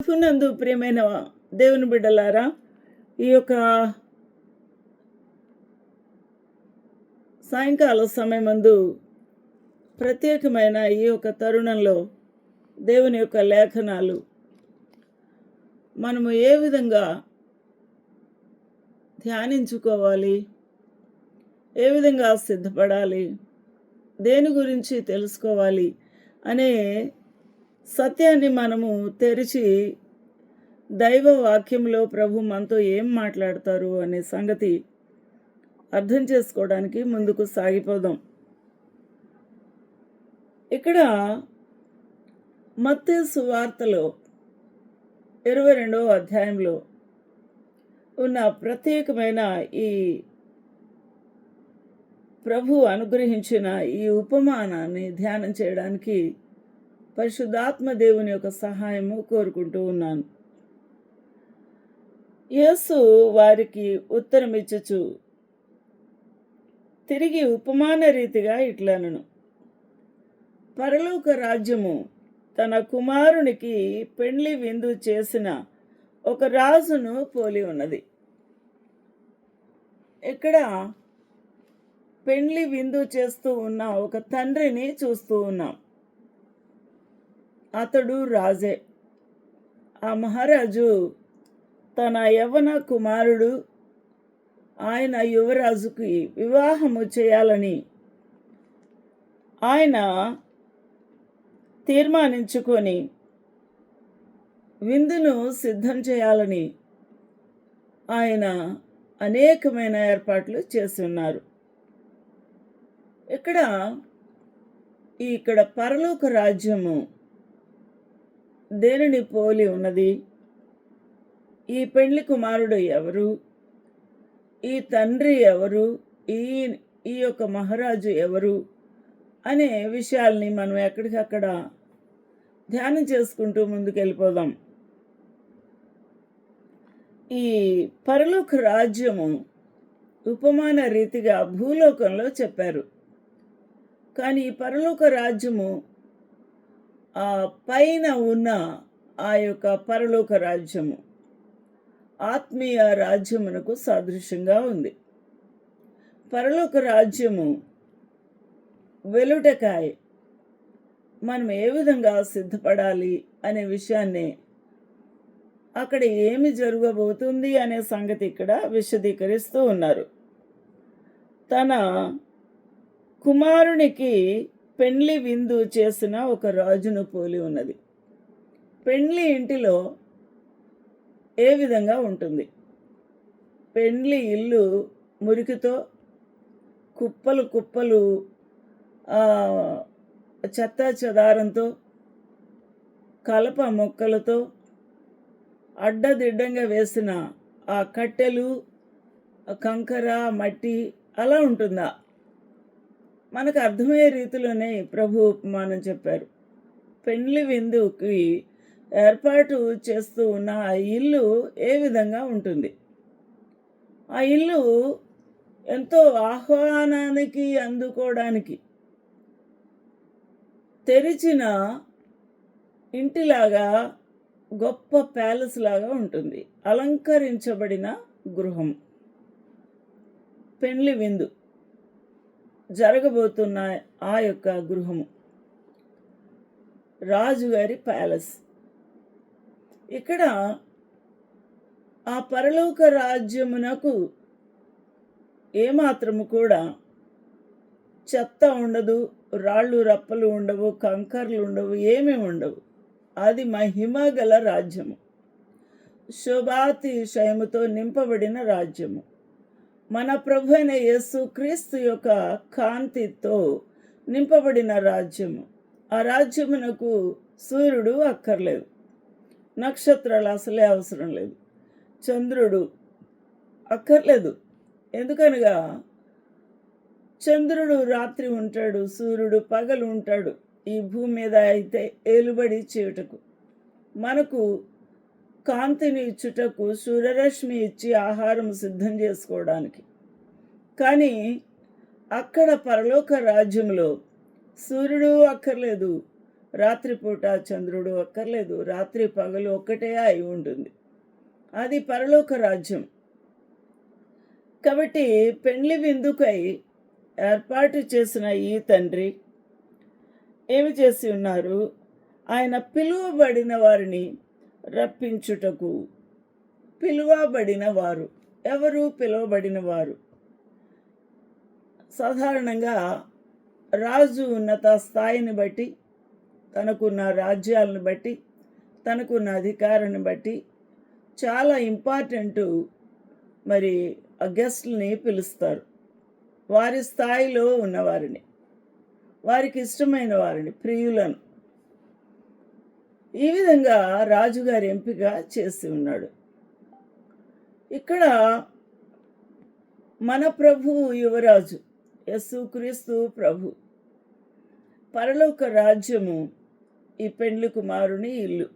ప్రభునందు ప్రియమైన దేవుని బిడ్డలారా, ఈ యొక్క సాయంకాల సమయమందు ప్రత్యేకమైన ఈ యొక్క తరుణంలో దేవుని యొక్క లేఖనాలు మనము ఏ విధంగా ధ్యానించుకోవాలి, ఏ విధంగా సిద్ధపడాలి, దేని గురించి తెలుసుకోవాలి అనే సత్యాన్ని మనము తెరిచి దైవ వాక్యంలో ప్రభు మనతో ఏం మాట్లాడతారు అనే సంగతి అర్థం చేసుకోవడానికి ముందుకు సాగిపోదాం. ఇక్కడ మత్తయి సువార్తలో 22వ అధ్యాయంలో ఉన్న ప్రత్యేకమైన ఈ ప్రభు అనుగ్రహించిన ఈ ఉపమానాన్ని ధ్యానం చేయడానికి పరిశుద్ధాత్మ దేవుని యొక్క సహాయము కోరుకుంటూ ఉన్నాను. యేసు వారికి ఉత్తరం ఇచ్చుచు తిరిగి ఉపమాన రీతిగా ఇట్లనెను, పరలోక రాజ్యము తన కుమారునికి పెండ్లి విందు చేసిన ఒక రాజును పోలి ఉన్నది. ఇక్కడ పెండ్లి విందు చేస్తూ ఉన్న ఒక తండ్రిని చూస్తూ ఉన్నాం. అతడు రాజే. ఆ మహారాజు తన యవ్వన కుమారుడు ఆయన యువరాజుకి వివాహము చేయాలని ఆయన తీర్మానించుకొని విందును సిద్ధం చేయాలని ఆయన అనేకమైన ఏర్పాట్లు చేసి ఉన్నారు. ఇక్కడ పరలోక రాజ్యము దేనిని పోలి ఉన్నది, ఈ పెండ్లి కుమారుడు ఎవరు, ఈ తండ్రి ఎవరు, ఈ యొక్క మహారాజు ఎవరు అనే విషయాల్ని మనం ఎక్కడికక్కడ ధ్యానం చేసుకుంటూ ముందుకెళ్ళిపోదాం. ఈ పరలోక రాజ్యము ఉపమాన రీతిగా భూలోకంలో చెప్పారు. కానీ ఈ పరలోక రాజ్యము పైన ఉన్న ఆ యొక్క పరలోక రాజ్యము ఆత్మీయ రాజ్యమునకు సాదృశ్యంగా ఉంది. పరలోక రాజ్యము వెలుటకాయ మనం ఏ విధంగా సిద్ధపడాలి అనే విషయాన్ని, అక్కడ ఏమి జరగబోతుంది అనే సంగతి ఇక్కడ విశదీకరిస్తూ ఉన్నారు. తన కుమారునికి పెండ్లి విందు చేసిన ఒక రాజును పోలి ఉన్నది. పెండ్లి ఇంటిలో ఏ విధంగా ఉంటుంది? పెండ్లి ఇల్లు మురికితో, కుప్పలు కుప్పలు చెత్త చెదారంతో, కలప మొక్కలతో, అడ్డదిడ్డంగా వేసిన ఆ కట్టెలు, కంకర, మట్టి అలా ఉంటుందా? మనకు అర్థమయ్యే రీతిలోనే ప్రభు ఉపమానం చెప్పారు. పెండ్లి విందుకి ఏర్పాటు చేస్తూ ఉన్న ఆ ఇల్లు ఏ విధంగా ఉంటుంది? ఆ ఇల్లు ఎంతో ఆహ్వానానికి అందుకోవడానికి తెరిచిన ఇంటిలాగా, గొప్ప ప్యాలెస్ లాగా ఉంటుంది. అలంకరించబడిన గృహం. పెండ్లి విందు జరగబోతున్న ఆ యొక్క గృహము రాజుగారి ప్యాలెస్. ఇక్కడ ఆ పరలోక రాజ్యమునకు ఏమాత్రము కూడా చెత్త ఉండదు, రాళ్ళు రప్పలు ఉండవు, కంకర్లు ఉండవు, ఏమీ ఉండవు. అది మహిమ గల రాజ్యము, శోభాతిశయముతో నింపబడిన రాజ్యము. మన ప్రభు అయిన యేసు క్రీస్తు యొక్క కాంతితో నింపబడిన రాజ్యము. ఆ రాజ్యమునకు సూర్యుడు అక్కర్లేదు, నక్షత్రాలు అసలే అవసరం లేదు, చంద్రుడు అక్కర్లేదు. ఎందుకనగా చంద్రుడు రాత్రి ఉంటాడు, సూర్యుడు పగలు ఉంటాడు. ఈ భూమి మీద అయితే ఏలుబడి చేయుటకు, మనకు కాంతిని ఇచ్చుటకు, సూర్యరశ్మి ఇచ్చి ఆహారం సిద్ధం చేసుకోవడానికి. కానీ అక్కడ పరలోక రాజ్యంలో సూర్యుడు అక్కర్లేదు, రాత్రిపూట చంద్రుడు అక్కర్లేదు, రాత్రి పగలు ఒక్కటే అయి ఉంటుంది. అది పరలోక రాజ్యం. కాబట్టి పెండ్లి విందుకై ఏర్పాటు చేసిన ఈ తండ్రి ఏమి చేసి ఉన్నారు? ఆయన పిలువబడిన వారిని రప్పించుటకు. పిలువబడిన వారు ఎవరు? పిలువబడిన వారు సాధారణంగా రాజు ఉన్నత స్థాయిని బట్టి, తనకున్న రాజ్యాలను బట్టి, తనకున్న అధికారాన్ని బట్టి చాలా ఇంపార్టెంటు మరి ఆ గెస్ట్ని పిలుస్తారు. వారి స్థాయిలో ఉన్నవారిని, వారికి ఇష్టమైన వారిని, ప్రియులను. ఈ విధంగా రాజుగారి ఎంపిక చేసి ఉన్నాడు. ఇక్కడ మన ప్రభు యువరాజు యేసుక్రీస్తు ప్రభు, పరలోక రాజ్యము ఈ పెండ్లి కుమారుని ఇల్లు.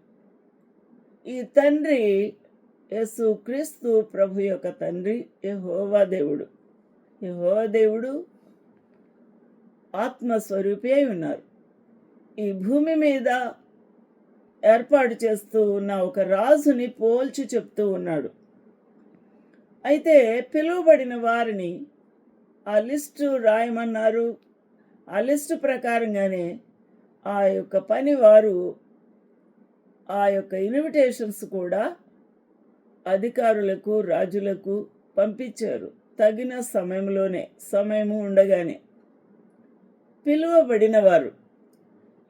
ఈ తండ్రి యేసుక్రీస్తు ప్రభు యొక్క తండ్రి యెహోవా దేవుడు. యెహోవా దేవుడు ఆత్మస్వరూపి అయి ఉన్నారు. ఈ భూమి మీద ఏర్పాటు చేస్తూ ఉన్న ఒక రాజుని పోల్చి చెప్తూ ఉన్నాడు. అయితే పిలువబడిన వారిని ఆ లిస్టు రాయమన్నారు. ఆ లిస్టు ప్రకారంగానే ఆ యొక్క పని వారు ఆ యొక్క ఇన్విటేషన్స్ కూడా అధికారులకు, రాజులకు పంపించారు. తగిన సమయంలోనే, సమయము ఉండగానే పిలువబడిన వారు.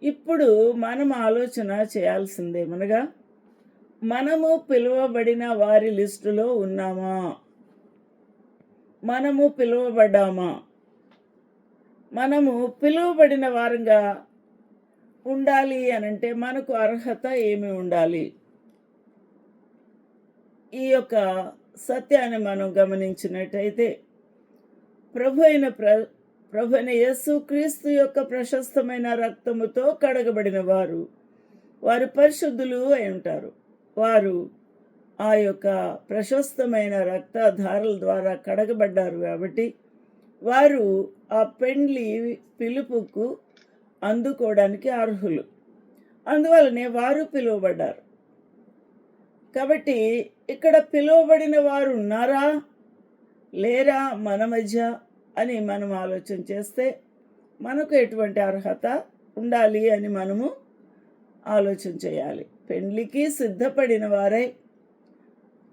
ఇప్పుడు మనం ఆలోచన చేయాల్సిందేమనగా, మనము పిలువబడిన వారి లిస్టులో ఉన్నామా? మనము పిలువబడ్డామా? మనము పిలువబడిన వారంగా ఉండాలి అనంటే మనకు అర్హత ఏమి ఉండాలి? ఈ యొక్క సత్యాన్ని మనం గమనించినట్టయితే ప్రభు అయిన యేసుక్రీస్తు యొక్క ప్రశస్తమైన రక్తముతో కడగబడిన వారు పరిశుద్ధులు అయి ఉంటారు. వారు ఆ యొక్క ప్రశస్తమైన రక్తధారల ద్వారా కడగబడ్డారు కాబట్టి వారు ఆ పెండ్లి పిలుపుకు అందుకోవడానికి అర్హులు. అందువలనే వారు పిలువబడ్డారు. కాబట్టి ఇక్కడ పిలువబడిన వారు ఉన్నారా లేరా మన మధ్య అని మనం ఆలోచన చేస్తే మనకు ఎటువంటి అర్హత ఉండాలి అని మనము ఆలోచన చేయాలి. పెండ్లికి సిద్ధపడిన వారై,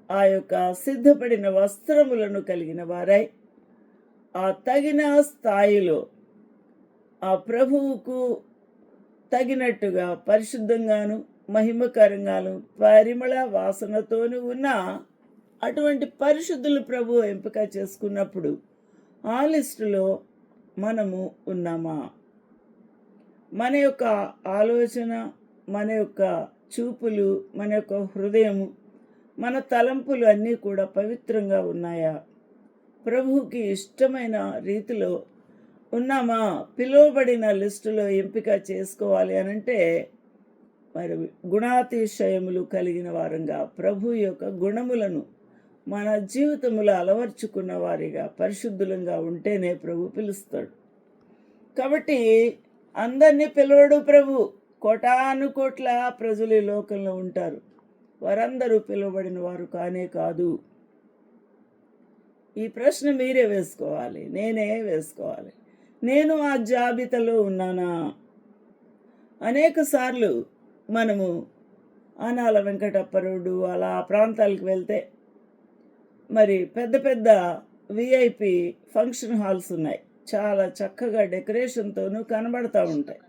ఆ యొక్క సిద్ధపడిన వస్త్రములను కలిగిన వారై, ఆ తగిన స్థాయిలో ఆ ప్రభువుకు తగినట్టుగా పరిశుద్ధంగాను మహిమకరంగాను పరిమళ వాసనతోనూ ఉన్న అటువంటి పరిశుద్ధులు ప్రభు ఎంపిక చేసుకున్నప్పుడు ఆ లిస్టులో మనము ఉన్నామా? మన యొక్క ఆలోచన, మన యొక్క చూపులు, మన యొక్క హృదయము, మన తలంపులు అన్నీ కూడా పవిత్రంగా ఉన్నాయా? ప్రభువుకి ఇష్టమైన రీతిలో ఉన్నామా? పిలువబడిన లిస్టులో ఎంపిక చేసుకోవాలి అనంటే మరి గుణాతిశయములు కలిగిన వారంగా, ప్రభు యొక్క గుణములను మన జీవితములో అలవర్చుకున్న వారిగా, పరిశుద్ధులంగా ఉంటేనే ప్రభు పిలుస్తాడు. కాబట్టి అందరినీ పిలవడు ప్రభు. కోటాను కోట్ల ప్రజలు ఈ లోకంలో ఉంటారు. వారందరూ పిలువబడిన వారు కానే కాదు. ఈ ప్రశ్న మీరే వేసుకోవాలి, నేనే వేసుకోవాలి. నేను ఆ జాబితాలో ఉన్నానా? అనేక సార్లు మనము ఆనాల వెంకటప్పరుడు అలా ప్రాంతాలకు వెళ్తే మరి పెద్ద పెద్ద విఐపి ఫంక్షన్ హాల్స్ ఉన్నాయి. చాలా చక్కగా డెకరేషన్తోనూ కనబడతా ఉంటాయి.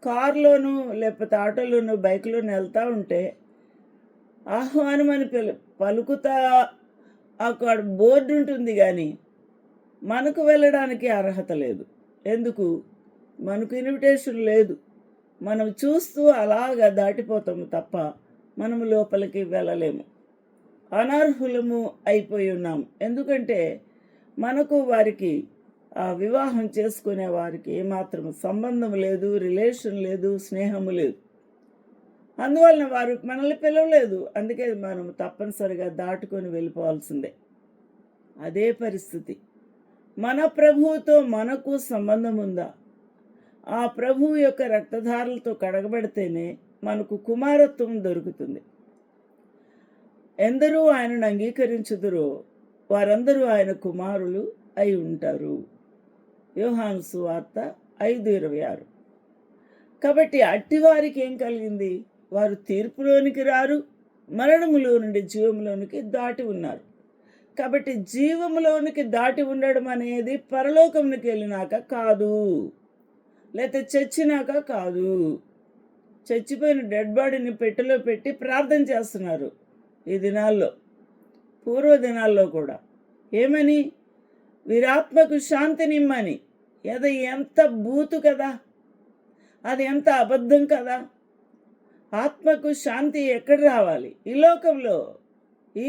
కారులోనూ లేకపోతే ఆటోలోనూ బైక్లోనూ వెళ్తూ ఉంటే ఆహ్వానం అని పలుకుతా అక్కడ బోర్డు ఉంటుంది, కానీ మనకు వెళ్ళడానికి అర్హత లేదు. ఎందుకు? మనకు ఇన్విటేషన్ లేదు. మనం చూస్తూ అలాగా దాటిపోతాము తప్ప మనము లోపలికి వెళ్ళలేము. అనర్హులము అయిపోయి ఉన్నాము. ఎందుకంటే మనకు వారికి ఆ వివాహం చేసుకునే వారికి ఏమాత్రం సంబంధం లేదు, రిలేషన్ లేదు, స్నేహము లేదు. అందువలన వారు మనల్ని పిలవలేదు. అందుకే మనం తప్పనిసరిగా దాటుకొని వెళ్ళిపోవాల్సిందే. అదే పరిస్థితి మన ప్రభువుతో మనకు సంబంధం ఉందా? ఆ ప్రభువు యొక్క రక్తధారలతో కడగబడితేనే మనకు కుమారత్వం దొరుకుతుంది. ఎందరూ ఆయనను అంగీకరించుదురో వారందరూ ఆయన కుమారులు అయి ఉంటారు. యోహాను సువార్త 5:26. కాబట్టి అట్టివారికి ఏం కలిగింది? వారు తీర్పులోనికి రారు, మరణములో నుండి జీవములోనికి దాటి ఉన్నారు. కాబట్టి జీవములోనికి దాటి ఉండడం అనేది పరలోకమునికి వెళ్ళినాక కాదు, లేకపోతే చచ్చినాక కాదు. చచ్చిపోయిన డెడ్ బాడీని పెట్టెలో పెట్టి ప్రార్థన చేస్తున్నారు ఈ దినాల్లో, పూర్వ దినాల్లో కూడా. ఏమని? వీరాత్మకు శాంతినిమ్మని. అది ఎంత బూతు కదా, అది ఎంత అబద్ధం కదా. ఆత్మకు శాంతి ఎక్కడ రావాలి? ఈ లోకంలో, ఈ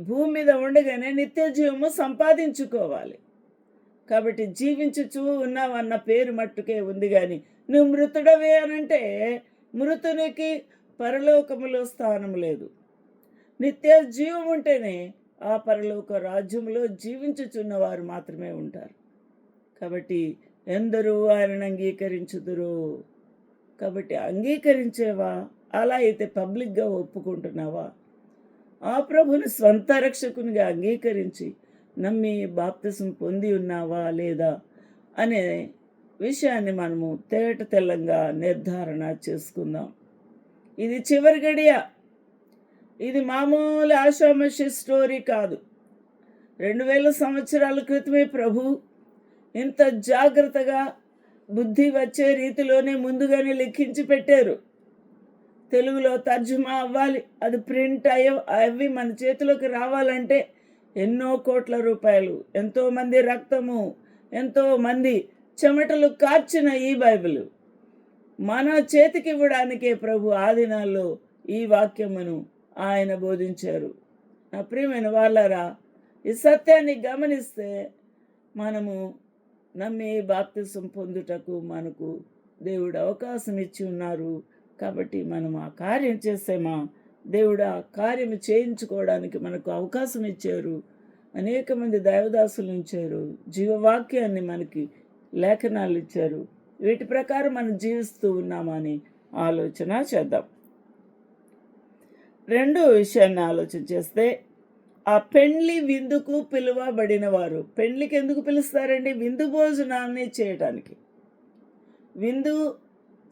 భూమి మీద ఉండగానే నిత్య జీవము సంపాదించుకోవాలి. కాబట్టి జీవించుచూ ఉన్నావన్న పేరు మట్టుకే ఉంది, కానీ నువ్వు మృతుడవే అనంటే మృతునికి పరలోకములో స్థానం లేదు. నిత్య జీవం ఉంటేనే ఆ పరలోక రాజ్యంలో జీవించుచున్నవారు మాత్రమే ఉంటారు. కాబట్టి ఎందరూ ఆయనను అంగీకరించుదురు. కాబట్టి అంగీకరించేవా? అలా అయితే పబ్లిక్గా ఒప్పుకుంటున్నావా? ఆ ప్రభుని స్వంత రక్షకునిగా అంగీకరించి నమ్మి బాప్తిసం పొంది ఉన్నావా లేదా అనే విషయాన్ని మనము తేట తెల్లంగా నిర్ధారణ చేసుకుందాం. ఇది చివరి గడియ. ఇది మామూలు ఆషామాషి స్టోరీ కాదు. 2000 సంవత్సరాల క్రితమే ప్రభు ఇంత జాగ్రత్తగా బుద్ధి వచ్చే రీతిలోనే ముందుగానే లెక్కించి పెట్టారు. తెలుగులో తర్జుమా అవ్వాలి, అది ప్రింట్ అవి మన చేతిలోకి రావాలంటే ఎన్నో కోట్ల రూపాయలు, ఎంతోమంది రక్తము, ఎంతోమంది చెమటలు కార్చిన ఈ బైబిల్ మన చేతికి ఇవ్వడానికే ప్రభు ఆ దినాల్లో ఈ వాక్యమును ఆయన బోధించారు. నా ప్రియమైన వాళ్ళారా, ఈ సత్యాన్ని గమనిస్తే మనము నమ్మి బాప్తిసం పొందుటకు మనకు దేవుడు అవకాశం ఇచ్చి ఉన్నారు. కాబట్టి మనం ఆ కార్యం చేసేమా? దేవుడు ఆ కార్యం చేయించుకోవడానికి మనకు అవకాశం ఇచ్చారు. అనేక మంది దైవదాసులు ఉంచారు, జీవవాక్యాన్ని మనకి లేఖనాలు ఇచ్చారు. వీటి ప్రకారం మనం జీవిస్తూ ఉన్నామని ఆలోచన చేద్దాం. రెండో విషయాన్ని ఆలోచన చేస్తే, ఆ పెండ్లి విందుకు పిలువబడిన వారు. పెండ్లికి ఎందుకు పిలుస్తారండి? విందు భోజనాన్ని చేయటానికి. విందు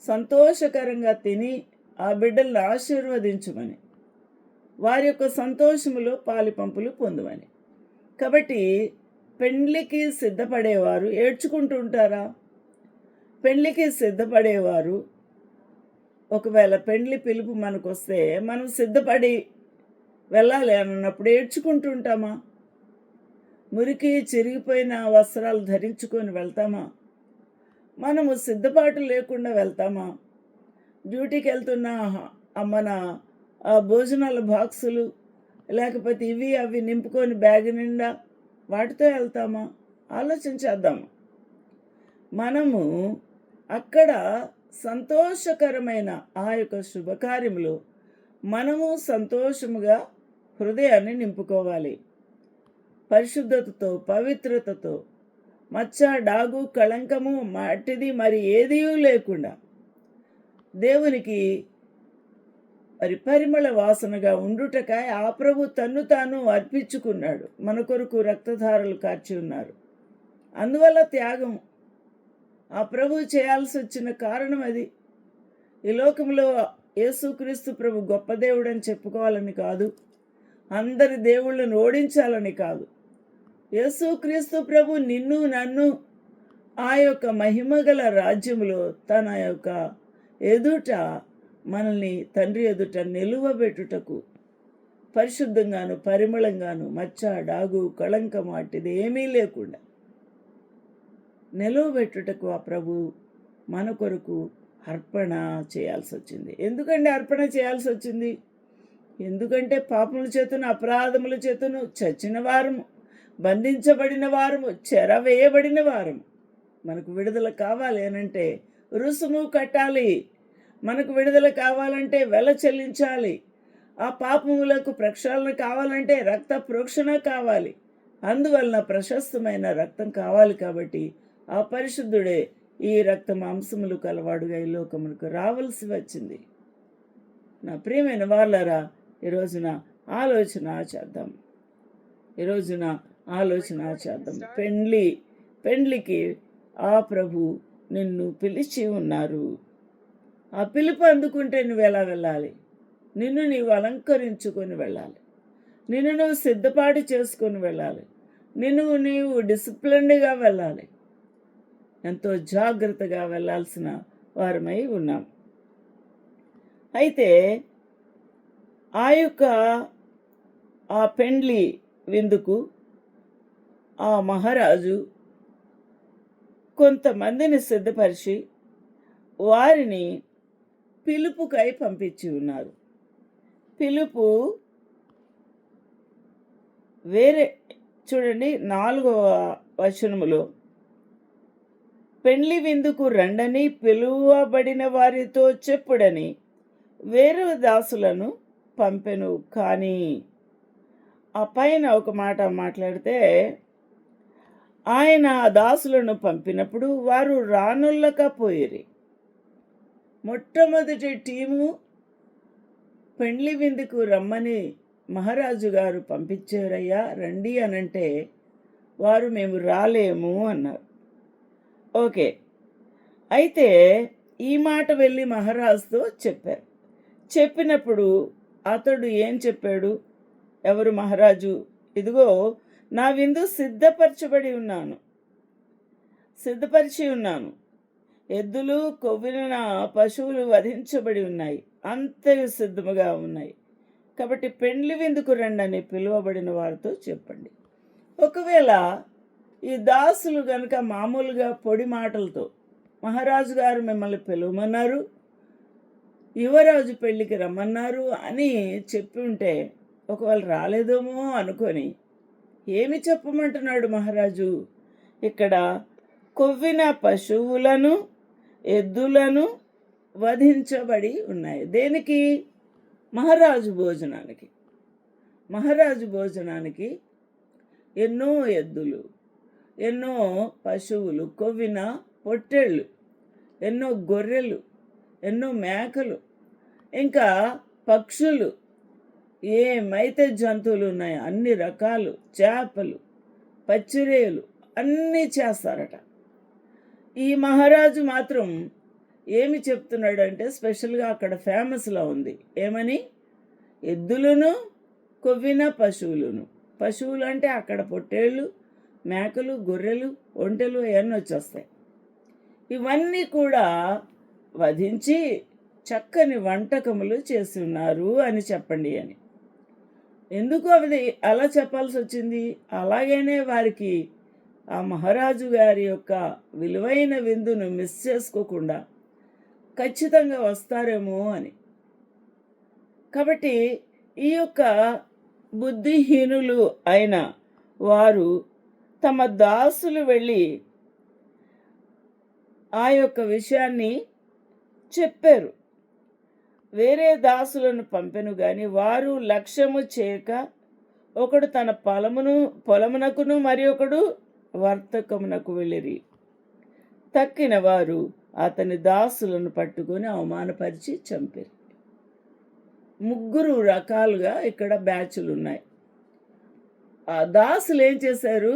సంతోషకరంగా తిని ఆ బిడ్డలను ఆశీర్వదించమని, వారి యొక్క సంతోషములో పాలిపంపులు పొందమని. కాబట్టి పెండ్లికి సిద్ధపడేవారు ఏడ్చుకుంటూ ఉంటారా? పెండ్లికి సిద్ధపడేవారు ఒకవేళ పెండ్లి పిలుపు మనకు వస్తే మనం సిద్ధపడి వెళ్ళాలి అన్నప్పుడు ఏడ్చుకుంటూ ఉంటామా? మురికి చిరిగిపోయిన వస్త్రాలు ధరించుకొని వెళ్తామా? మనము సిద్ధపాటు లేకుండా వెళ్తామా? డ్యూటీకి వెళ్తున్న మన భోజనాల బాక్సులు లేకపోతే ఇవి అవి నింపుకొని బ్యాగ్ నిండా వాటితో వెళ్తామా? ఆలోచించేద్దాము. మనము అక్కడ సంతోషకరమైన ఆ యొక్క శుభకార్యములో మనము సంతోషముగా హృదయాన్ని నింపుకోవాలి. పరిశుద్ధతతో, పవిత్రతతో, మచ్చ, డాగు, కళంకము, మట్టిది మరి ఏదీ లేకుండా దేవునికి పరిమళ వాసనగా ఉండుటకాయ ఆ ప్రభు తన్ను తాను అర్పించుకున్నాడు. మన కొరకు రక్తధారలు కార్చి ఉన్నారు. అందువల్ల త్యాగం ఆ ప్రభు చేయాల్సి వచ్చిన కారణం అది. ఈ లోకంలో యేసుక్రీస్తు ప్రభు గొప్ప దేవుడు అని చెప్పుకోవాలని కాదు, అందరి దేవుళ్ళను ఓడించాలని కాదు. యేసుక్రీస్తు ప్రభు నిన్ను నన్ను ఆ యొక్క మహిమగల రాజ్యములో తన యొక్క ఎదుట మనల్ని తండ్రి ఎదుట నిలువబెట్టుటకు పరిశుద్ధంగాను పరిమళంగాను మచ్చ, డాగు, కళంకం వాటిది ఏమీ లేకుండా నిలువబెట్టుటకు ఆ ప్రభు మన కొరకు అర్పణ చేయాల్సి వచ్చింది. ఎందుకంటే అర్పణ చేయాల్సి వచ్చింది? ఎందుకంటే పాపముల చేతును, అపరాధముల చేతును చచ్చిన వారము, బంధించబడిన వారము, చెరవేయబడిన వారము. మనకు విడుదల కావాలి అనంటే రుసుము కట్టాలి. మనకు విడుదల కావాలంటే వెల చెల్లించాలి. ఆ పాపములకు ప్రక్షాళన కావాలంటే రక్త ప్రోక్షణ కావాలి. అందువలన ప్రశస్తమైన రక్తం కావాలి. కాబట్టి ఆ పరిశుద్ధుడే ఈ రక్త మాంసములు కలవాడుగా ఈ లోకమునకు రావాల్సి వచ్చింది. నా ప్రియమైన వాళ్ళారా, ఈరోజున ఆలోచన చేద్దాం. ఈరోజున ఆలోచన చేద్దాం. పెండ్లికి ఆ ప్రభు నిన్ను పిలిచి ఉన్నారు. ఆ పిలుపు అందుకుంటే నువ్వు ఎలా వెళ్ళాలి? నిన్ను నీవు అలంకరించుకొని వెళ్ళాలి. నిన్ను నువ్వు సిద్ధపాటు చేసుకొని వెళ్ళాలి. నీవు డిసిప్లిన్డ్గా వెళ్ళాలి. ఎంతో జాగ్రత్తగా వెళ్ళాల్సిన వారమై ఉన్నాం. అయితే ఆ పెండ్లి విందుకు ఆ మహారాజు కొంతమందిని సిద్ధపరిచి వారిని పిలుపుకై పంపించి ఉన్నారు. పిలుపు వేరే చూడండి, 4వ వచనములో పెండ్లి విందుకు రండని పిలువబడిన వారితో చెప్పుడని వేరే దాసులను పంపెను. కానీ ఆ పైన ఒక మాట మాట్లాడితే, ఆయన ఆ దాసులను పంపినప్పుడు వారు రానుల్లకపోయిరి. మొట్టమొదటి టీము పెండ్లి విందుకు రమ్మని మహారాజు గారు పంపించారయ్యా రండి అనంటే వారు మేము రాలేము అన్నారు. ఓకే, అయితే ఈ మాట వెళ్ళి మహారాజుతో చెప్పారు. చెప్పినప్పుడు అతడు ఏం చెప్పాడు? ఎవరు? మహారాజు, ఇదిగో నా విందు సిద్ధపరిచి ఉన్నాను. ఎద్దులు, కొవ్విన పశువులు వధించబడి ఉన్నాయి, అంతయు సిద్ధముగా ఉన్నాయి. కాబట్టి పెండ్లి విందుకు రండని పిలువబడిన వారితో చెప్పండి. ఒకవేళ ఈ దాసులు గనుక మామూలుగా పొడి మాటలతో మహారాజు గారు మిమ్మల్ని పిలువమన్నారు, యువరాజు పెళ్ళికి రమ్మన్నారు అని చెప్పి ఉంటే ఒకవేళ రాలేదేమో అనుకొని ఏమి చెప్పమంటున్నాడు మహారాజు? ఇక్కడ కొవ్విన పశువులను, ఎద్దులను వధించబడి ఉన్నాయి. దేనికి? మహారాజు భోజనానికి ఎన్నో ఎద్దులు, ఎన్నో పశువులు, కొవ్విన పొట్టేళ్ళు, ఎన్నో గొర్రెలు, ఎన్నో మేకలు, ఇంకా పక్షులు, ఏమైతే జంతువులు ఉన్నాయో అన్ని రకాలు, చేపలు, పచ్చిరేలు అన్నీ చేస్తారట. ఈ మహారాజు మాత్రం ఏమి చెప్తున్నాడంటే స్పెషల్గా అక్కడ ఫేమస్లో ఉంది. ఏమని? ఎద్దులను, కొవ్విన పశువులను. పశువులు అంటే అక్కడ పొట్టేళ్ళు, మేకలు, గొర్రెలు, ఒంటెలు అవన్నీ వచ్చేస్తాయి. ఇవన్నీ కూడా వధించి చక్కని వంటకములు చేసి ఉన్నారు అని చెప్పండి అని. ఎందుకు అది అలా చెప్పాల్సి వచ్చింది? అలాగనే వారికి ఆ మహారాజు గారి యొక్క విలువైన విందును మిస్ చేసుకోకుండా ఖచ్చితంగా వస్తారేమో అని. కాబట్టి ఈ యొక్క బుద్ధిహీనులు అయిన వారు తమ దాసులు వెళ్ళి ఆ యొక్క విషయాన్ని చెప్పారు. వేరే దాసులను పంపెను గాని వారు లక్ష్యము చేయక ఒకడు తన పొలమునకును మరి ఒకడు వర్తకమునకు వెళ్ళిరి. తక్కిన వారు అతని దాసులను పట్టుకొని అవమానపరిచి చంపారు. 3 రకాలుగా ఇక్కడ బ్యాచులు ఉన్నాయి. ఆ దాసులు ఏం చేశారు?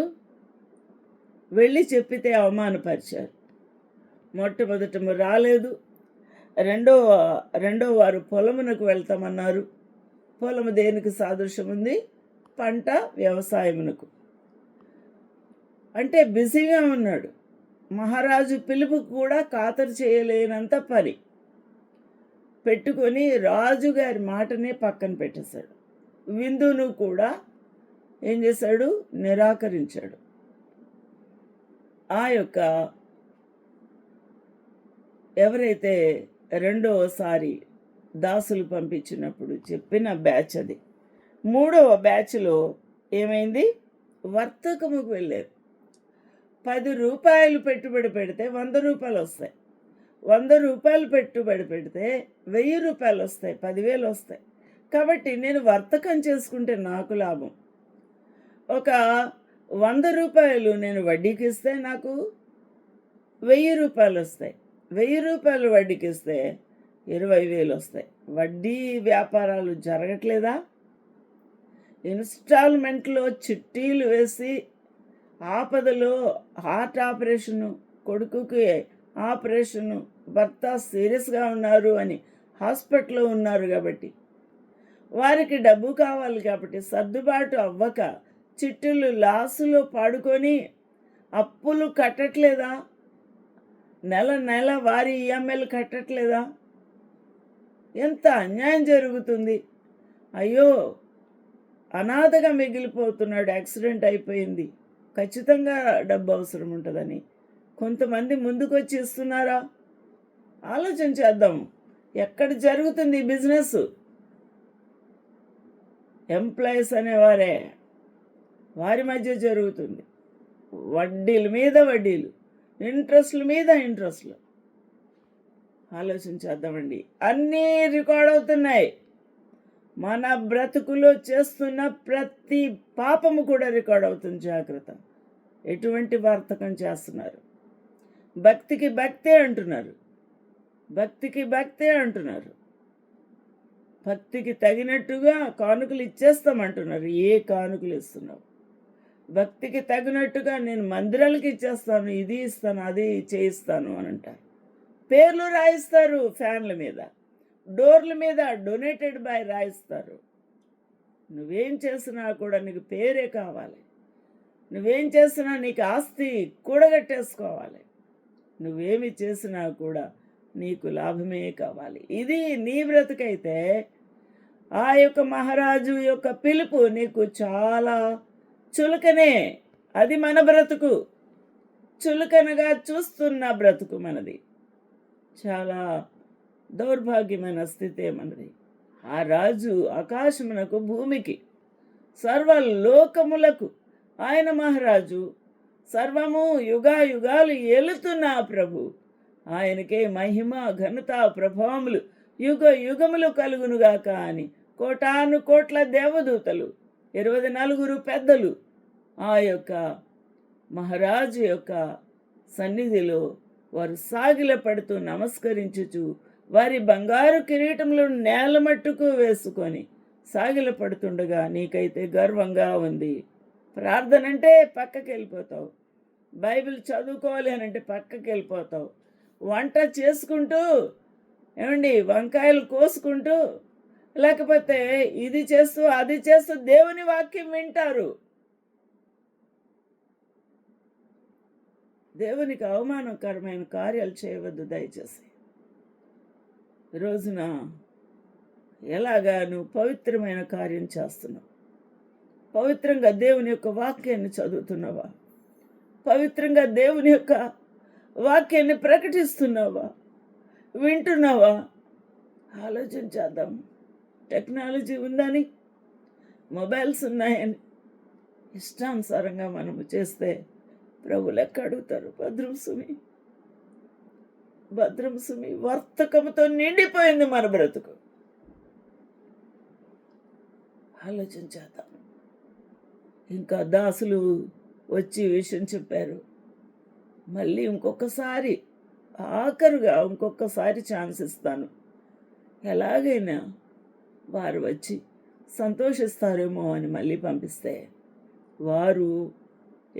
వెళ్ళి చెప్పితే అవమానపరిచారు. మొట్టమొదట రాలేదు. రెండో వారు పొలమునకు వెళ్తామన్నారు. పొలము దేనికి సాదృశ్యం ఉంది? పంట వ్యవసాయమునకు. అంటే బిజీగా ఉన్నాడు. మహారాజు పిలుపు కూడా ఖాతరు చేయలేనంత పని పెట్టుకొని రాజుగారి మాటనే పక్కన పెట్టేశాడు. విందును కూడా ఏం చేశాడు? నిరాకరించాడు. ఆ యొక్క ఎవరైతే రెండవసారి దాసులు పంపించినప్పుడు చెప్పిన బ్యాచ్ అది. 3వ బ్యాచ్లో ఏమైంది? వర్తకముకు వెళ్ళారు. 10 రూపాయలు పెట్టుబడి పెడితే 100 రూపాయలు వస్తాయి. 100 రూపాయలు పెట్టుబడి పెడితే 1000 రూపాయలు వస్తాయి, 10,000 వస్తాయి. కాబట్టి నేను వర్తకం చేసుకుంటే నాకు లాభం. ఒక 100 రూపాయలు నేను వడ్డీకి ఇస్తే నాకు రూపాయలు వస్తాయి. రూపాయలు వడ్డీకి ఇస్తే 20,000 వస్తాయి. వడ్డీ వ్యాపారాలు జరగట్లేదా? ఇన్స్టాల్మెంట్లో చిట్టీలు వేసి ఆపదలో హార్ట్ ఆపరేషను, కొడుకుకి ఆపరేషను, భర్త సీరియస్గా ఉన్నారు అని హాస్పిటల్లో ఉన్నారు కాబట్టి, వారికి డబ్బు కావాలి కాబట్టి సర్దుబాటు అవ్వక చిట్టులు లాసులో పాడుకొని అప్పులు కట్టట్లేదా? నెల వారి ఈఎంఐలు కట్టట్లేదా? ఎంత అన్యాయం జరుగుతుంది! అయ్యో, అనాథగా మిగిలిపోతున్నాడు, యాక్సిడెంట్ అయిపోయింది, ఖచ్చితంగా డబ్బు అవసరం ఉంటుందని కొంతమంది ముందుకొచ్చి ఇస్తున్నారా? ఆలోచన చేద్దాం. ఎక్కడ జరుగుతుంది ఈ బిజినెస్? ఎంప్లాయీస్ అనేవారే, వారి మధ్య జరుగుతుంది. వడ్డీల మీద వడ్డీలు, ఇంట్రెస్ట్ల మీద ఇంట్రెస్ట్లు. ఆలోచన చేద్దామండి. అన్నీ రికార్డ్ అవుతున్నాయి. మన బ్రతుకులో చేస్తున్న ప్రతి పాపము కూడా రికార్డ్ అవుతుంది. జాగ్రత్త. ఎటువంటి వార్తకం చేస్తున్నారు? భక్తికి భక్తే అంటున్నారు, భక్తికి భక్తే అంటున్నారు. భక్తికి తగినట్టుగా కానుకలు ఇచ్చేస్తామంటున్నారు. ఏ కానుకలు ఇస్తున్నావు? భక్తికి తగినట్టుగా నేను మందిరాలకు ఇచ్చేస్తాను, ఇది ఇస్తాను, అది చేయిస్తాను అని అంటారు. పేర్లు రాయిస్తారు, ఫ్యాన్ల మీద, డోర్ల మీద డొనేటెడ్ బై రాయిస్తారు. నువ్వేం చేసినా కూడా నీకు పేరే కావాలి. నువ్వేం చేసినా నీకు ఆస్తి కూడగట్టేసుకోవాలి. నువ్వేమి చేసినా కూడా నీకు లాభమే కావాలి. ఇది నీ బ్రతుకైతే ఆ యొక్క మహారాజు యొక్క పిలుపు నీకు చాలా చులకనే. అది మన బ్రతుకు, చులకనగా చూస్తున్న బ్రతుకు మనది. చాలా దౌర్భాగ్యమైన స్థితే మనది. ఆ రాజు ఆకాశమునకు, భూమికి, సర్వలోకములకు ఆయన మహారాజు. సర్వము యుగాలు ఏలుతున్న ప్రభు. ఆయనకే మహిమ, ఘనత, ప్రభావములు యుగములు కలుగునుగాక అని కోటాను కోట్ల దేవదూతలు, 24 పెద్దలు ఆ యొక్క మహారాజు యొక్క సన్నిధిలో వారు సాగిలపడుతూ నమస్కరించుచు వారి బంగారు కిరీటములు నేల మట్టుకు వేసుకొని సాగిలపడుతుండగా నీకైతే గర్వంగా ఉంది. ప్రార్థన అంటే పక్కకి వెళ్ళిపోతావు. బైబిల్ చదువుకోవాలి అని అంటే పక్కకి వెళ్ళిపోతావు. వంట చేసుకుంటూ, ఏమండి, వంకాయలు కోసుకుంటూ, లేకపోతే ఇది చేస్తూ అది చేస్తూ దేవుని వాక్యం వింటారు. దేవునికి అవమానకరమైన కార్యాలు చేయవద్దు దయచేసి. రోజున ఎలాగా నువ్వు పవిత్రమైన కార్యం చేస్తున్నావు? పవిత్రంగా దేవుని యొక్క వాక్యాన్ని చదువుతున్నావా? పవిత్రంగా దేవుని యొక్క వాక్యాన్ని ప్రకటిస్తున్నావా? వింటున్నావా? ఆలోచన చేద్దాం. టెక్నాలజీ ఉందని, మొబైల్స్ ఉన్నాయని ఇష్టానుసారంగా మనము చేస్తే ప్రభు లెక్క అడుగుతారు. భద్రం సుమి వర్తకముతో నిండిపోయింది మన బ్రతుకు. ఆలోచన చేద్దాం. ఇంకా దాసులు వచ్చి విషయం చెప్పారు. మళ్ళీ ఇంకొకసారి, ఆఖరుగా ఇంకొకసారి ఛాన్స్ ఇస్తాను, ఎలాగైనా వారు వచ్చి సంతోషిస్తారేమో అని మళ్ళీ పంపిస్తే వారు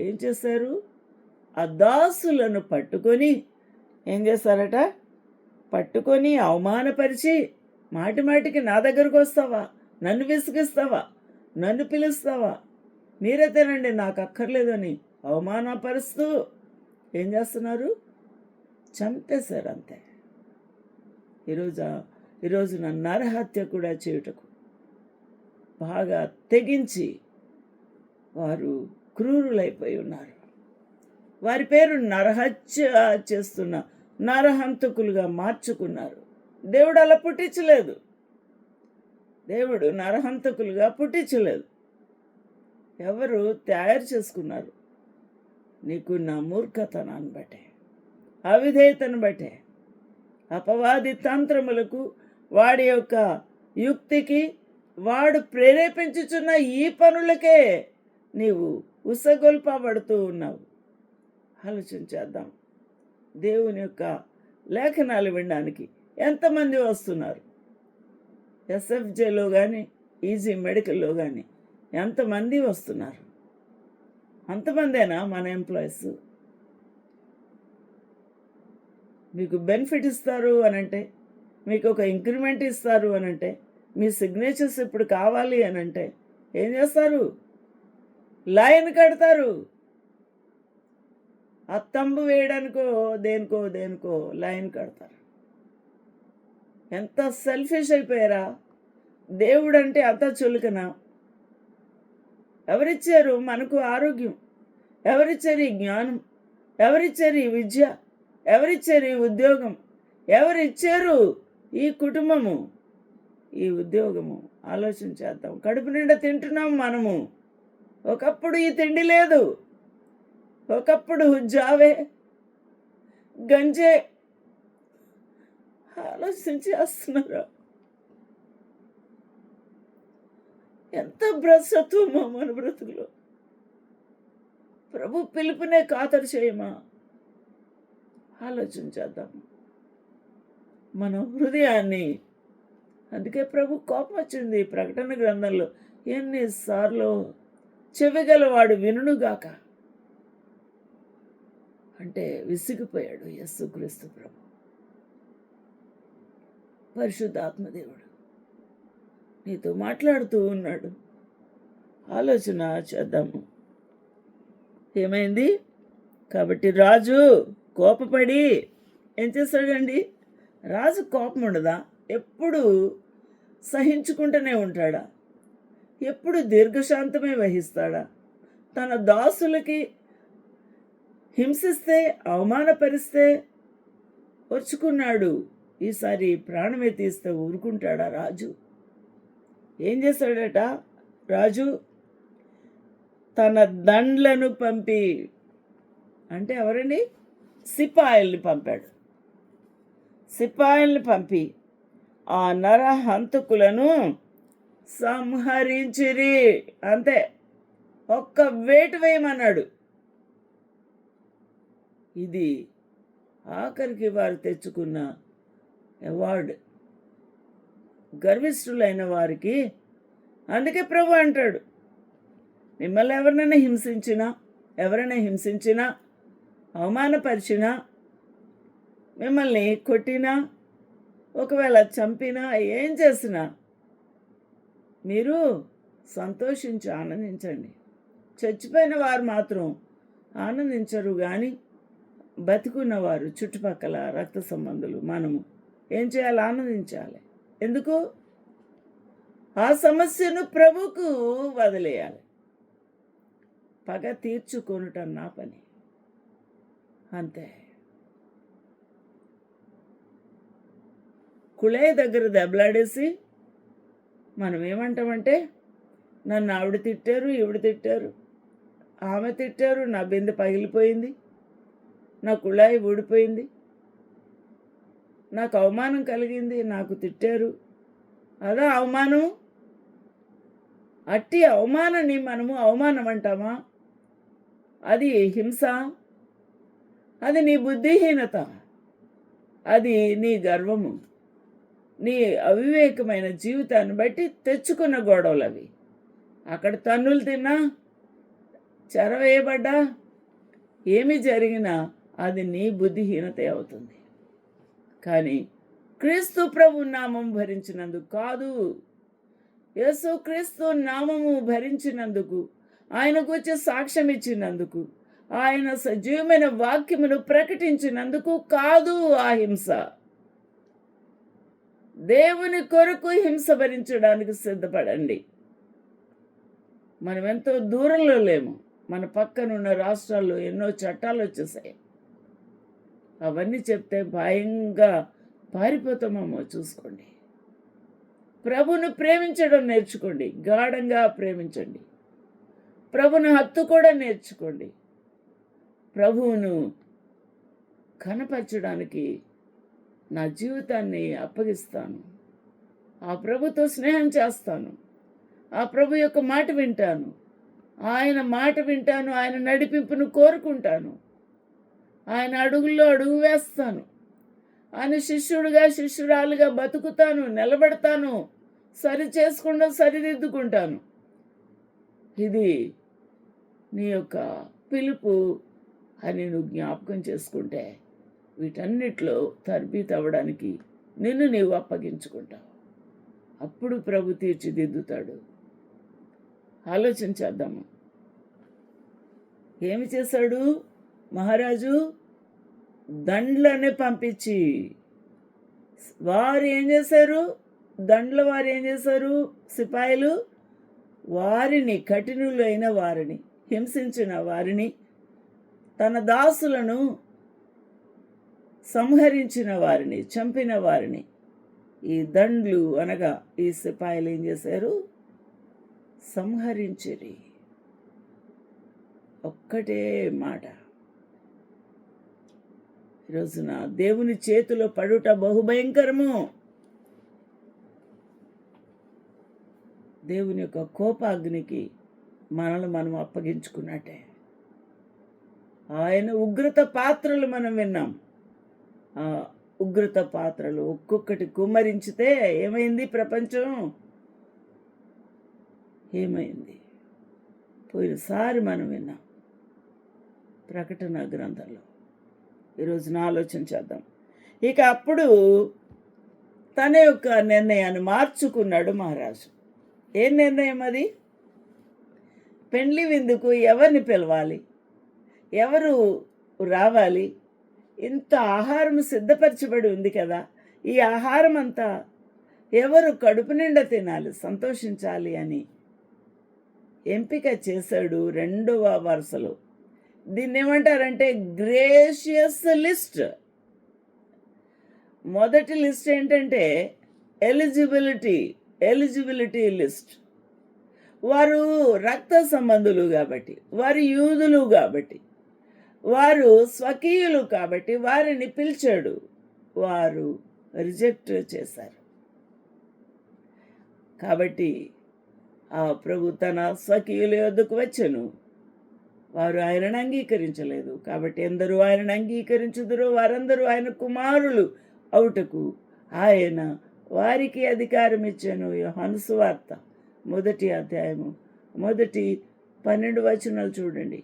ఏం చేశారు? ఆ దాసులను పట్టుకొని ఏం చేస్తారట? పట్టుకొని అవమానపరిచి, మాటికి నా దగ్గరకు వస్తావా, నన్ను విసిగిస్తావా, నన్ను పిలుస్తావా, మీరైతేనండి నాకు అక్కర్లేదని అవమానపరుస్తూ ఏం చేస్తున్నారు? చంపేశారు అంతే. ఈరోజున నరహత్య కూడా చేయుటకు బాగా తెగించి వారు క్రూరులైపోయి ఉన్నారు. వారి పేరు నరహత్య చేస్తున్న నరహంతకులుగా మార్చుకున్నారు. దేవుడు అలా పుట్టించలేదు. దేవుడు నరహంతకులుగా పుట్టించలేదు. ఎవరు తయారు చేసుకున్నారు? నీకున్న మూర్ఖతనాన్ని బట్టే, అవిధేయతను బట్టే, అపవాది తంత్రములకు, వాడి యొక్క యుక్తికి, వాడు ప్రేరేపించుచున్న ఈ పనులకే నీవు ఉసగొల్పబడుతూ ఉన్నావు. ఆలోచన చేద్దాం. దేవుని యొక్క లేఖనాలు వినడానికి ఎంతమంది వస్తున్నారు? ఎస్ఎఫ్జేలో కానీ ఈజీ మెడికల్లో కానీ ఎంతమంది వస్తున్నారు? అంతమందేనా మన ఎంప్లాయీస్? మీకు బెనిఫిట్ ఇస్తారు అనంటే, మీకు ఒక ఇంక్రిమెంట్ ఇస్తారు అనంటే, మీ సిగ్నేచర్స్ ఇప్పుడు కావాలి అనంటే ఏం చేస్తారు? లైన్ కడతారు. ఆ తంబు వేయడానికో దేనికో లైన్ కడతారు. ఎంత సెల్ఫిష్ అయిపోయారా? దేవుడు అంటే అంత చులకన. ఎవరిచ్చారు మనకు ఆరోగ్యం? ఎవరిచ్చారు ఈ జ్ఞానం? ఎవరిచ్చారు ఈ విద్య? ఎవరిచ్చారు ఈ ఉద్యోగం? ఎవరిచ్చారు ఈ కుటుంబము, ఈ ఉద్యోగము? ఆలోచన చేద్దాం. కడుపు నిండా తింటున్నాం మనము. ఒకప్పుడు ఈ తిండి లేదు. ఒకప్పుడు జావే, గంజే. ఆలోచన చేస్తున్నారా? ఎంత భ్రష్టత్వమో మన బ్రతుకులో. ప్రభు పిలుపునే ఖాతరు చేయమా? ఆలోచన చేద్దాం మన హృదయాన్ని. అందుకే ప్రభు కోపం వచ్చింది ప్రకటన గ్రంథంలో. ఎన్నిసార్లు చెవిగలవాడు వినుగాక అంటే విసిగిపోయాడు యేసుక్రీస్తు ప్రభు. పరిశుద్ధాత్మదేవుడు నీతో మాట్లాడుతూ ఉన్నాడు. ఆలోచన చేద్దాము. ఏమైంది? కాబట్టి రాజు కోపపడి ఏం చేశాడండి? రాజు కోపం ఉండదా? ఎప్పుడు సహించుకుంటూనే ఉంటాడా? ఎప్పుడు దీర్ఘశాంతమే వహిస్తాడా? తన దాసులకి హింసిస్తే, అవమానపరిస్తే వచ్చుకున్నాడు. ఈసారి ప్రాణమే తీస్తే ఊరుకుంటాడా రాజు? ఏం చేశాడట రాజు? తన దండ్లను పంపి, అంటే ఎవరండి? సిపాయిల్ని పంపాడు. సిపాయిల్ని పంపి ఆ నరహంతకులను సంహరించిరి. అంతే, ఒక్క వేటు వేయమన్నాడు. ఇది ఆఖరికి వారు తెచ్చుకున్న అవార్డు, గర్విష్ఠులైన వారికి. అందుకే ప్రభు అంటాడు, మిమ్మల్ని ఎవరైనా హింసించినా అవమానపరిచినా, మిమ్మల్ని కొట్టినా, ఒకవేళ చంపినా, ఏం చేసినా మీరు సంతోషించి ఆనందించండి. చచ్చిపోయిన వారు మాత్రం ఆనందించరు, కానీ బతికున్నవారు, చుట్టుపక్కల రక్త సంబంధులు, మనము ఏం చేయాలి? ఆనందించాలి. ఎందుకు? ఆ సమస్యను ప్రభుకు వదిలేయాలి. పగ తీర్చుకొనుట నా పని, అంతే. కుళాయి దగ్గర దెబ్బలాడేసి మనం ఏమంటామంటే, నన్ను ఆవిడ తిట్టారు, ఈవిడ తిట్టారు, ఆమె తిట్టారు, నా బిందె పగిలిపోయింది, నా కుళాయి ఊడిపోయింది, నాకు అవమానం కలిగింది, నాకు తిట్టారు. అదా అవమానం? అట్టి అవమానాన్ని మనము అవమానం అంటామా? అది హింస, అది నీ బుద్ధిహీనత, అది నీ గర్వము, నీ అవివేకమైన జీవితాన్ని బట్టి తెచ్చుకున్న గొడవలు అవి. అక్కడ తన్నులు తిన్నా, చెరవేయబడ్డా, ఏమి జరిగినా అది నీ బుద్ధిహీనత అవుతుంది. కానీ క్రీస్తు ప్రభు నామం భరించినందుకు కాదు, యేసు క్రీస్తు నామము భరించినందుకు, ఆయన గురించి సాక్ష్యం ఇచ్చినందుకు, ఆయన సజీవమైన వాక్యమును ప్రకటించినందుకు కాదు ఆ హింస. దేవుని కొరకు హింస భరించడానికి సిద్ధపడండి. మనం ఎంతో దూరంలో లేము. మన పక్కనున్న రాష్ట్రాల్లో ఎన్నో చట్టాలు వచ్చేసాయి. అవన్నీ చెప్తే భయంగా పారిపోతామేమో చూసుకోండి. ప్రభును ప్రేమించడం నేర్చుకోండి, గాఢంగా ప్రేమించండి. ప్రభును హత్తు కూడా నేర్చుకోండి. ప్రభువును కనపరచడానికి నా జీవితాన్ని అప్పగిస్తాను. ఆ ప్రభుతో స్నేహం చేస్తాను. ఆ ప్రభు యొక్క మాట వింటాను. ఆయన మాట వింటాను. ఆయన నడిపింపును కోరుకుంటాను. ఆయన అడుగుల్లో అడుగు వేస్తాను. ఆయన శిష్యుడిగా శిష్యురాలుగా బతుకుతాను, నిలబెడతాను, సరి చేసుకుండా సరిదిద్దుకుంటాను. ఇది నీ యొక్క పిలుపు అని నువ్వు జ్ఞాపకం చేసుకుంటే వీటన్నిటిలో తరబీదు అవ్వడానికి నిన్ను నీవు అప్పగించుకుంటావు. అప్పుడు ప్రభు తీర్చిదిద్దుతాడు. ఆలోచించేద్దాము. ఏమి చేశాడు మహారాజు? దండ్లనే పంపించి వారు ఏం చేశారు? దండ్ల వారు ఏం చేశారు? సిపాయిలు వారిని, కఠినులైన వారిని, హింసించిన వారిని, తన దాసులను సంహరించిన వారిని, చంపిన వారిని ఈ దండ్లు అనగా ఈ సిపాయిలు ఏం చేశారు? సంహరించిరి. ఒక్కటే మాట. ఈరోజున దేవుని చేతిలో పడుట బహుభయంకరము. దేవుని యొక్క కోపాగ్నికి మనల్ని మనం అప్పగించుకున్నట్టే. ఆయన ఉగ్రత పాత్రలు మనం విన్నాం. ఆ ఉగ్రత పాత్రలు ఒక్కొక్కటి కుమ్మరించితే ఏమైంది? ప్రపంచం ఏమైంది? పోయినసారి మనం విన్నాం ప్రకటన గ్రంథంలో. ఈరోజున ఆలోచన చేద్దాం. ఇక అప్పుడు తన యొక్క నిర్ణయాన్ని మార్చుకున్నాడు మహారాజు. ఏం నిర్ణయం అది? పెండ్లి విందుకు ఎవరిని పిలవాలి, ఎవరు రావాలి, ఇంత ఆహారం సిద్ధపరచబడి ఉంది కదా, ఈ ఆహారం అంతా ఎవరు కడుపు నిండా తినాలి, సంతోషించాలి అని ఎంపిక చేశాడు. రెండవ వరుసలో దీన్ని ఏమంటారంటే గ్రేషియస్ లిస్ట్. మొదటి లిస్ట్ ఏంటంటే ఎలిజిబిలిటీ లిస్ట్. వారు రక్త సంబంధులు కాబట్టి, వారు యూదులు కాబట్టి, వారు స్వకీయులు కాబట్టి వారిని పిలిచాడు. వారు రిజెక్ట్ చేశారు. కాబట్టి ఆ ప్రభు తన స్వకీయుల యొద్దకు వచ్చెను. వారు ఆయనను అంగీకరించలేదు. కాబట్టి ఎందరూ ఆయనను అంగీకరించుదురో వారందరూ ఆయన కుమారులు అవుటకు ఆయన వారికి అధికారం ఇచ్చాను. యోహాను సువార్త 1వ అధ్యాయము 12 వచనాలు చూడండి.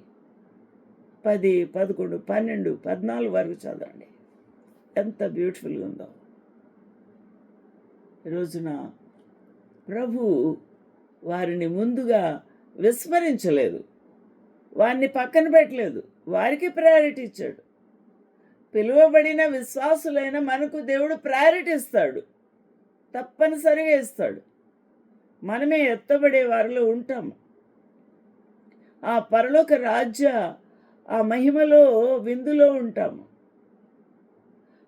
10, 11, 12, 14 వరకు చదవండి. ఎంత బ్యూటిఫుల్గా ఉందో. ఈరోజున ప్రభు వారిని ముందుగా విస్మరించలేదు, వారిని పక్కన పెట్టలేదు, వారికి ప్రయారిటీ ఇచ్చాడు. పిలువబడిన విశ్వాసులైన మనకు దేవుడు ప్రయారిటీ ఇస్తాడు, తప్పనిసరిగా ఇస్తాడు. మనమే ఎత్తబడే వారిలో ఉంటాము. ఆ పరలోక రాజ్య ఆ మహిమలో విందులో ఉంటాము.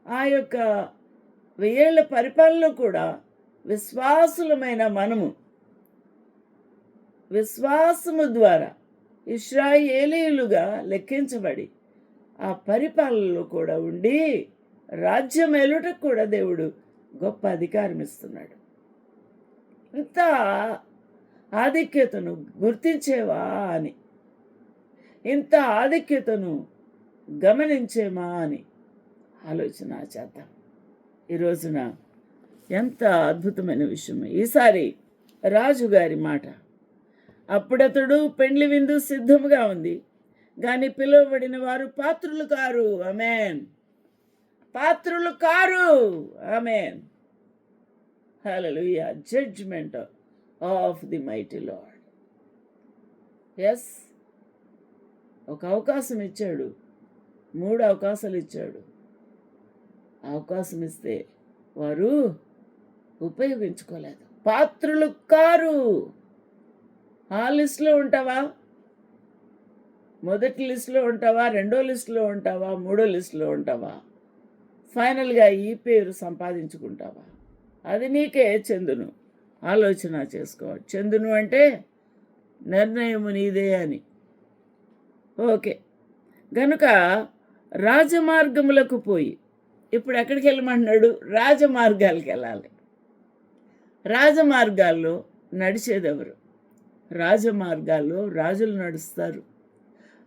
ఆ యొక్క 1000 ఏళ్ల పరిపాలనలో కూడా విశ్వాసులమైన మనము విశ్వాసము ద్వారా ఇశ్రాయేలీయులుగా లెక్కించబడి ఆ పరిపాలనలో కూడా ఉండి రాజ్యం ఏలుటకు కూడా దేవుడు గొప్ప అధికారం ఇస్తున్నాడు. ఇంత ఆధిక్యతను గుర్తించేవా అని, ఇంత ఆధిక్యతను గమనించేమా అని ఆలోచన చేద్దాం. ఈరోజున ఎంత అద్భుతమైన విషయం. ఈసారి రాజుగారి మాట. అప్పుడతడు పెండ్లి విందు సిద్ధముగా ఉంది, కానీ పిలువబడిన వారు పాత్రులు కారు. ఆమేన్. పాత్రులు కారు. ఆమేన్. హల్లెలూయా. Judgement of the mighty lord. Yes, ఒక అవకాశం ఇచ్చాడు, 3 అవకాశాలు ఇచ్చాడు. అవకాశం ఇస్తే వారు ఉపయోగించుకోలేదు. పాత్రులు కారు. ఆ లిస్టులో ఉంటావా? మొదటి లిస్టులో ఉంటావా? రెండో లిస్టులో ఉంటావా? మూడో లిస్టులో ఉంటావా? ఫైనల్గా ఈ పేరు సంపాదించుకుంటావా? అది నీకే చెందును. ఆలోచన చేసుకోవాలి. చెందును అంటే నిర్ణయము నీదే అని. ఓకే, గనుక రాజమార్గములకు పోయి, ఇప్పుడు ఎక్కడికి వెళ్ళమంటున్నాడు? రాజమార్గాలకు వెళ్ళాలి. రాజమార్గాల్లో నడిచేదెవరు? రాజమార్గాల్లో రాజులు నడుస్తారు.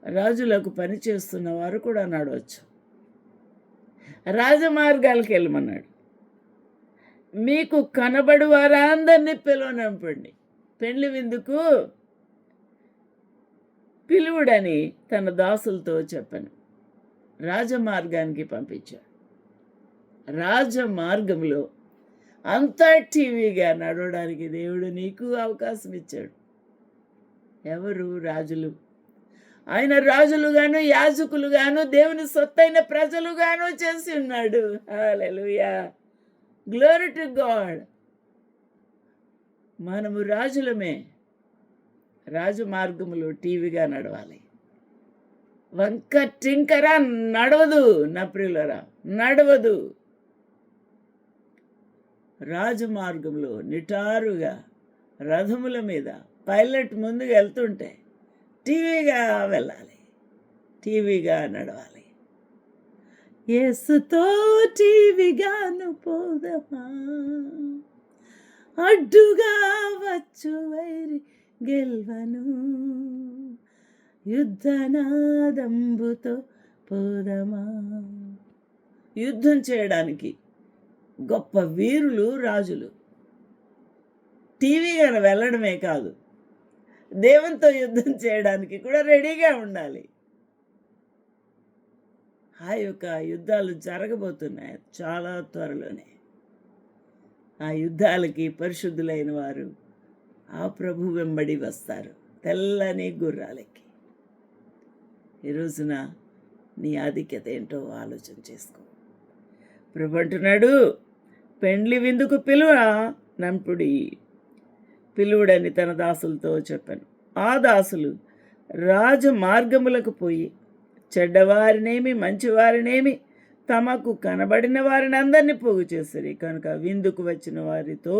రాజులకు పని చేస్తున్న వారు కూడా నడవచ్చు. రాజమార్గాలకు వెళ్ళమన్నాడు. మీకు కనబడు వారందరినీ పిలువనంపండి, పెండ్లి విందుకు పిలువుడని తన దాసులతో చెప్పాను. రాజమార్గానికి పంపించాడు. రాజమార్గంలో అంతా టీవీగా నడవడానికి దేవుడు నీకు అవకాశం ఇచ్చాడు. ఎవరు? రాజులు. ఆయన రాజులుగాను యాజకులుగాను దేవుని సొత్తైన ప్రజలుగాను చేసి ఉన్నాడు. హల్లెలూయా, గ్లోరీ టు గాడ్. మనము రాజులమే. రాజు మార్గములో టీవీగా నడవాలి. వంక టింకరా నడవదు నా ప్రియులరా, నడవదు. రాజమార్గంలో నిటారుగా రథముల మీద పైలట్ ముందుకు వెళ్తుంటే టీవీగా వెళ్ళాలి, టీవీగా నడవాలి. యేసుతో టీవీగాను పోదమా, అడ్డుగా వచ్చు వైరి గెల్వను, యుద్ధనాదంబుతో పోదమా. యుద్ధం చేయడానికి గొప్ప వీరులు రాజులు. టీవీగా వెళ్ళడమే కాదు, దేవునితో యుద్ధం చేయడానికి కూడా రెడీగా ఉండాలి. ఆ యొక్క యుద్ధాలు జరగబోతున్నాయి చాలా త్వరలోనే. ఆ యుద్ధాలకి పరిశుద్ధులైన వారు ఆ ప్రభు వెంబడి వస్తారు, తెల్లని గుర్రాలకి. ఈ రోజున నీ ఆధిక్యత ఏంటో ఆలోచన చేసుకో. ప్రభు అంటున్నాడు, పెండ్లి విందుకు పిలువ నంపుడి, పిలువుడని తన దాసులతో చెప్పాను. ఆ దాసులు రాజమార్గములకు పోయి చెడ్డవారినేమి మంచివారినేమి తమకు కనబడిన వారిని అందరినీ పోగు చేస్తారు. కనుక విందుకు వచ్చిన వారితో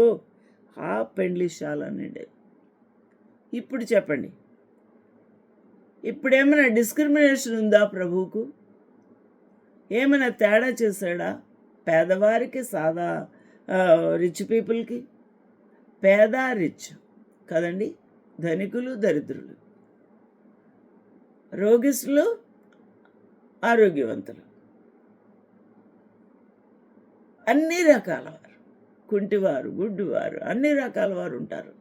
ఆ పెండ్లిశాల నిండేది. ఇప్పుడు చెప్పండి, ఇప్పుడేమైనా డిస్క్రిమినేషన్ ఉందా ప్రభువుకు? ఏమైనా తేడా చేశాడా? పేదవారికి, సాదా రిచ్ పీపుల్కి, పేద రిచ్ కదండి, ధనికులు దరిద్రులు, రోగిస్తులు ఆరోగ్యవంతులు, అన్ని రకాల వారు, కుంటివారు గుడ్డివారు అన్ని రకాల వారు ఉంటారు.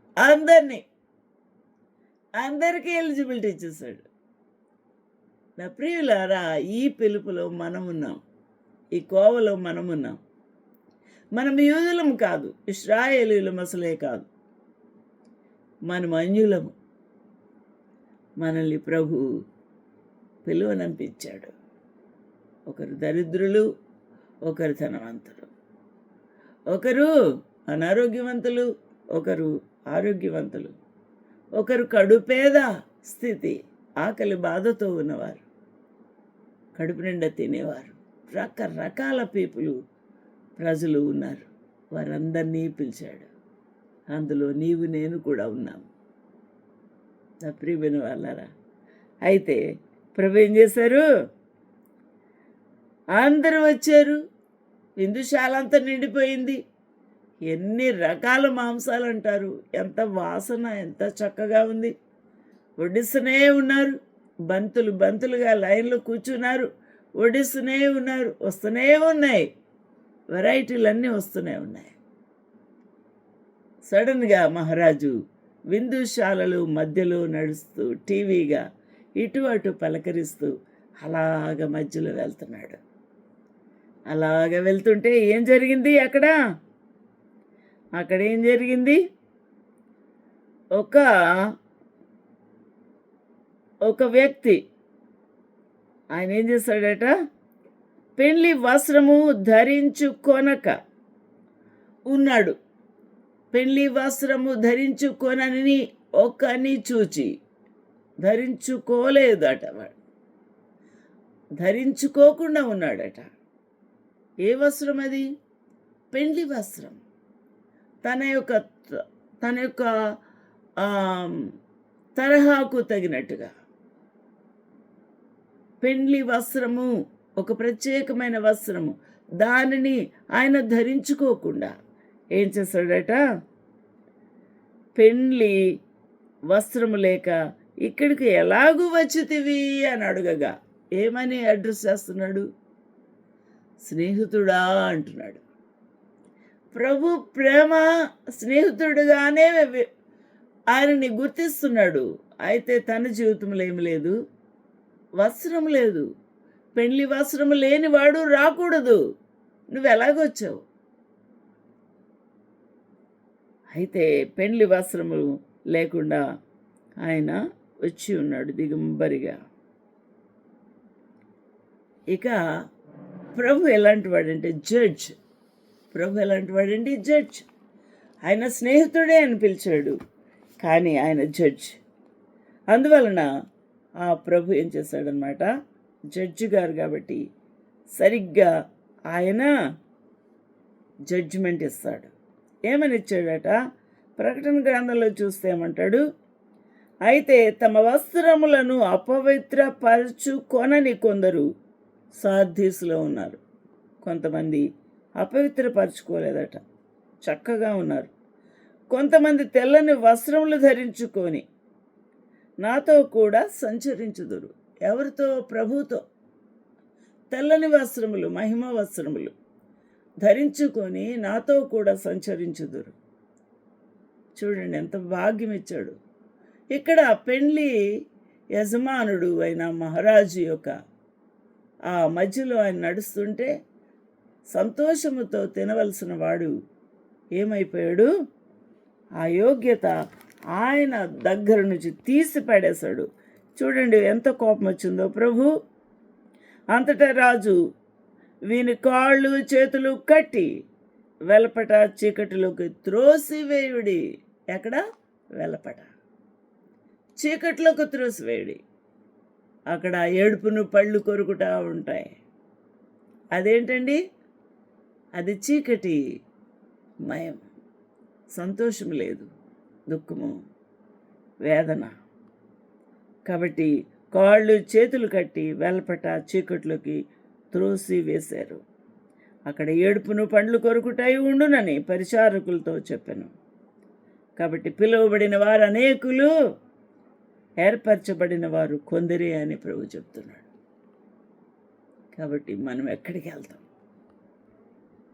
అందరికీ ఎలిజిబిలిటీ ఇచ్చేసాడు. నా ప్రియులారా, ఈ పిలుపులో మనమున్నాం, ఈ కోవలో మనమున్నాం. మనం యూదులం కాదు, ఇశ్రాయేలీయులం అసలే కాదు, మనం అన్యులము. మనల్ని ప్రభు పిలువనంపించాడు. ఒకరు దరిద్రులు, ఒకరు ధనవంతులు, ఒకరు అనారోగ్యవంతులు, ఒకరు ఆరోగ్యవంతులు, ఒకరు కడుపేద స్థితి, ఆకలి బాధతో ఉన్నవారు, కడుపు నిండా తినేవారు, రకరకాల ప్రజలు ఉన్నారు. వారందరినీ పిలిచాడు. అందులో నీవు నేను కూడా ఉన్నాము. నా ప్రియమైన వాళ్ళారా, అయితే ప్రభు ఏం చేశారు? అందరూ వచ్చారు, విందుశాల అంతా నిండిపోయింది. ఎన్ని రకాల మాంసాలు అంటారు, ఎంత వాసన, ఎంత చక్కగా ఉంది. వడ్డిస్తూనే ఉన్నారు, బంతులు బంతులుగా లైన్లో కూర్చున్నారు, వడ్డిస్తూనే ఉన్నారు, వస్తూనే ఉన్నాయి, వెరైటీలన్నీ వస్తూనే ఉన్నాయి. సడన్గా మహారాజు విందుశాలలు మధ్యలో నడుస్తూ టీవీగా ఇటు అటు పలకరిస్తూ అలాగ మధ్యలో వెళ్తున్నాడు. అలాగ వెళ్తుంటే ఏం జరిగింది? అక్కడ ఏం జరిగింది? ఒక వ్యక్తి, ఆయన ఏం చేశాడట? పెళ్లి వస్త్రము ధరించుకొనక ఉన్నాడు. పెళ్లి వస్త్రము ధరించుకొనని ఒకని చూచి, ధరించుకోలేదట, వాడు ధరించుకోకుండా ఉన్నాడట. ఏ వస్త్రం అది? పెళ్లి వస్త్రం. తన యొక్క తరహాకు తగినట్టుగా పెళ్లి వస్త్రము, ఒక ప్రత్యేకమైన వస్త్రము, దానిని ఆయన ధరించుకోకుండా ఏం చేశాడట? పెళ్లి వస్త్రము లేక ఇక్కడికి ఎలాగూ వచ్చితివి అని అడగగా ఏమని అడ్రస్ చేస్తున్నాడు? స్నేహితుడా అంటున్నాడు. ప్రభు ప్రేమ స్నేహితుడుగానే ఆయనని గుర్తిస్తున్నాడు. అయితే తన జీవితంలో ఏమి లేదు, వస్త్రం లేదు. పెళ్లి వస్త్రం లేనివాడు రాకూడదు. నువ్వు ఎలాగొచ్చావు? అయితే పెళ్లి వస్త్రము లేకుండా ఆయన వచ్చి ఉన్నాడు దిగంబరిగా. ఇక ప్రభు ఎలాంటి వాడంటే జడ్జ్. ప్రభు ఎలాంటి వాడండి? జడ్జ్. ఆయన స్నేహితుడే అని పిలిచాడు, కానీ ఆయన జడ్జ్. అందువలన ఆ ప్రభు ఏం చేశాడనమాట, జడ్జి గారు కాబట్టి సరిగ్గా ఆయన జడ్జిమెంట్ ఇస్తాడు. ఏమని ఇచ్చాడట? ప్రకటన గ్రంథంలో చూస్తే ఏమంటాడు? అయితే తమ వస్త్రములను అపవిత్రపరచుకొనని కొందరు సార్దీసులో ఉన్నారు. కొంతమంది అపవిత్రపరచుకోలేదట, చక్కగా ఉన్నారు. కొంతమంది తెల్లని వస్త్రములు ధరించుకొని నాతో కూడా సంచరించుదురు. ఎవరితో? ప్రభుతో. తెల్లని వస్త్రములు, మహిమ వస్త్రములు ధరించుకొని నాతో కూడా సంచరించుదురు. చూడండి ఎంత భాగ్యం ఇచ్చాడు. ఇక్కడ పెండ్లి యజమానుడు అయిన మహారాజు యొక్క ఆ మధ్యలో ఆయన నడుస్తుంటే సంతోషముతో తినవలసిన వాడు ఏమైపోయాడు? ఆ యోగ్యత ఆయన దగ్గర నుంచి తీసి పడేశాడు. చూడండి ఎంత కోపం వచ్చిందో ప్రభు. అంతటా రాజు వీని కాళ్ళు చేతులు కట్టి వెలపట చీకటిలోకి త్రోసివేయుడి. ఎక్కడ? వెలపట చీకటిలోకి త్రోసివేయుడి. అక్కడ ఏడుపును పళ్ళు కొరుకుటా ఉంటాయి. అదేంటండి? అది చీకటి మయం. సంతోషం లేదు, దుఃఖము, వేదన. కాబట్టి కాళ్ళు చేతులు కట్టి వెలపట చీకట్లోకి త్రోసి వేశారు. అక్కడ ఏడుపును పండ్లు కొరుకుటాయి ఉండునని పరిచారకులతో చెప్పాను. కాబట్టి పిలువబడిన వారు అనేకులు, ఏర్పరచబడిన వారు కొందరే అని ప్రభు చెప్తున్నాడు. కాబట్టి మనం ఎక్కడికి వెళ్తాం?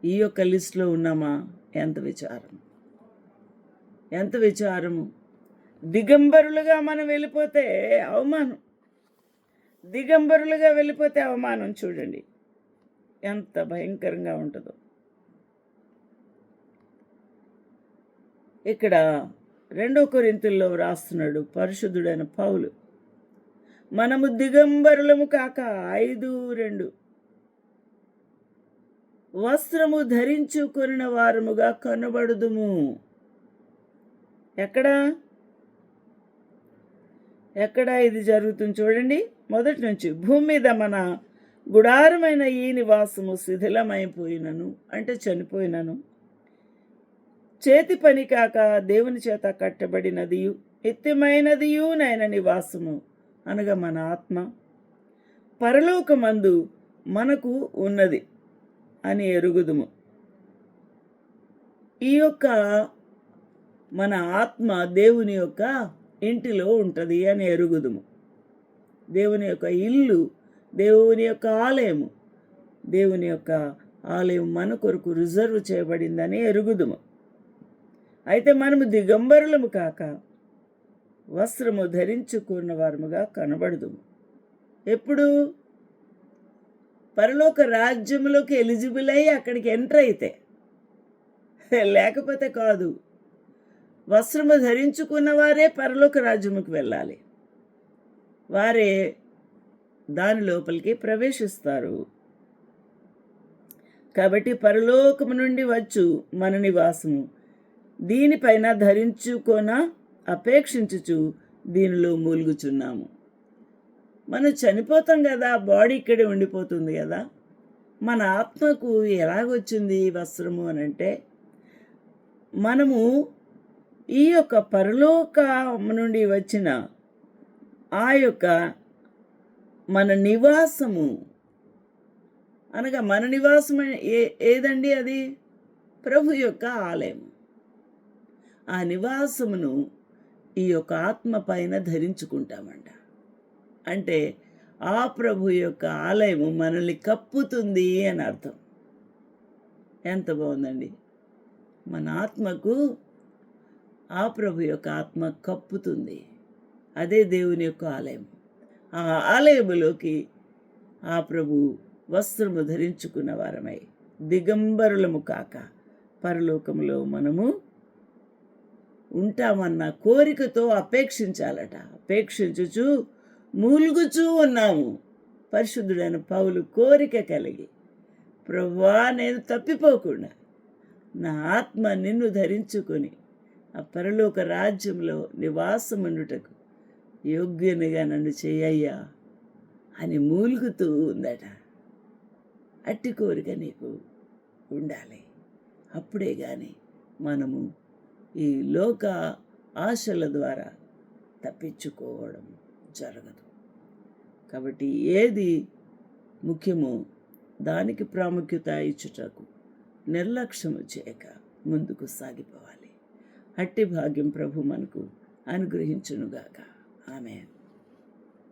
ఈ యొక్క లిస్టులో ఉన్నామా? ఎంత విచారం, ఎంత విచారము. దిగంబరులుగా మనం వెళ్ళిపోతే అవమానం. దిగంబరులుగా వెళ్ళిపోతే అవమానం. చూడండి ఎంత భయంకరంగా ఉంటుందో. ఇక్కడ 2 కొరింథీయుల్లో రాస్తున్నాడు పరిశుద్ధుడైన పౌలు, మనము దిగంబరులము కాక 5:2 వస్త్రము ధరించుకొనిన వారముగా కనబడుదుము. ఎక్కడ ఇది జరుగుతుంది చూడండి. మొదటి నుంచి భూమి మీద మన గుడారమైన ఈ నివాసము శిథిలమైపోయినను, అంటే చనిపోయినను, చేతి పని కాక దేవుని చేత కట్టబడినదియు నిత్యమైనదియు నైన నివాసము అనగా మన ఆత్మ పరలోకమందు మనకు ఉన్నది అని ఎరుగుదుము. ఈ యొక్క మన ఆత్మ దేవుని యొక్క ఇంటిలో ఉంటుంది అని ఎరుగుదుము. దేవుని యొక్క ఇల్లు, దేవుని యొక్క ఆలయము, దేవుని యొక్క ఆలయం మన కొరకు రిజర్వ్ చేయబడిందని ఎరుగుదుము. అయితే మనము దిగంబరులము కాక వస్త్రము ధరించుకున్న వారముగా కనబడుదుము. ఎప్పుడు? పరలోక రాజ్యములోకి ఎలిజిబుల్ అయ్యి అక్కడికి ఎంటర్ అయితే, లేకపోతే కాదు. వస్త్రము ధరించుకున్న వారే పరలోక రాజ్యముకు వెళ్ళాలి. వారే దాని లోపలికి ప్రవేశిస్తారు. కాబట్టి పరలోకము నుండి వచ్చు మన నివాసము దీనిపైన ధరించుకొన అపేక్షించుచు దీనిలో మూలుగుచున్నాము. మనం చనిపోతాం కదా, బాడీ ఇక్కడే ఉండిపోతుంది కదా. మన ఆత్మకు ఎలాగొచ్చింది వస్త్రము అని అంటే, మనము ఈ యొక్క పరలోకం నుండి వచ్చిన ఆ యొక్క మన నివాసము అనగా మన నివాసం ఏదండి? అది ప్రభు యొక్క ఆలయం. ఆ నివాసమును ఈ యొక్క ఆత్మ పైన ధరించుకుంటామంట. అంటే ఆ ప్రభు యొక్క ఆలయము మనల్ని కప్పుతుంది అని అర్థం. ఎంత బాగుందండి! మన ఆత్మకు ఆ ప్రభు యొక్క ఆత్మ కప్పుతుంది. అదే దేవుని యొక్క ఆలయం. ఆ ఆలయములోకి ఆ ప్రభు వస్త్రము ధరించుకున్న వారమై దిగంబరులము కాక పరలోకములో మనము ఉంటామన్న కోరికతో అపేక్షించాలట. అపేక్షించుచు మూలుగుచూ ఉన్నాము. పరిశుద్ధుడైన పౌలు కోరిక కలిగి, ప్రభువా నేను తప్పిపోకుండా నా ఆత్మ నిన్ను ధరించుకొని ఆ పరలోక రాజ్యంలో నివాసముండుటకు యోగ్యునిగా నన్ను చేయయ్యా అని మూలుగుతూ ఉందట. అట్టి కోరిక నీకు ఉండాలి. అప్పుడే కానీ మనము ఈ లోక ఆశల ద్వారా తప్పించుకోవడం జరగదు. కాబట్టి ఏది ముఖ్యమో దానికి ప్రాముఖ్యత ఇచ్చుటకు నిర్లక్ష్యము చేయక ముందుకు సాగిపోవాలి. అట్టి భాగ్యం ప్రభు మనకు అనుగ్రహించునుగాక. ఆమేన్.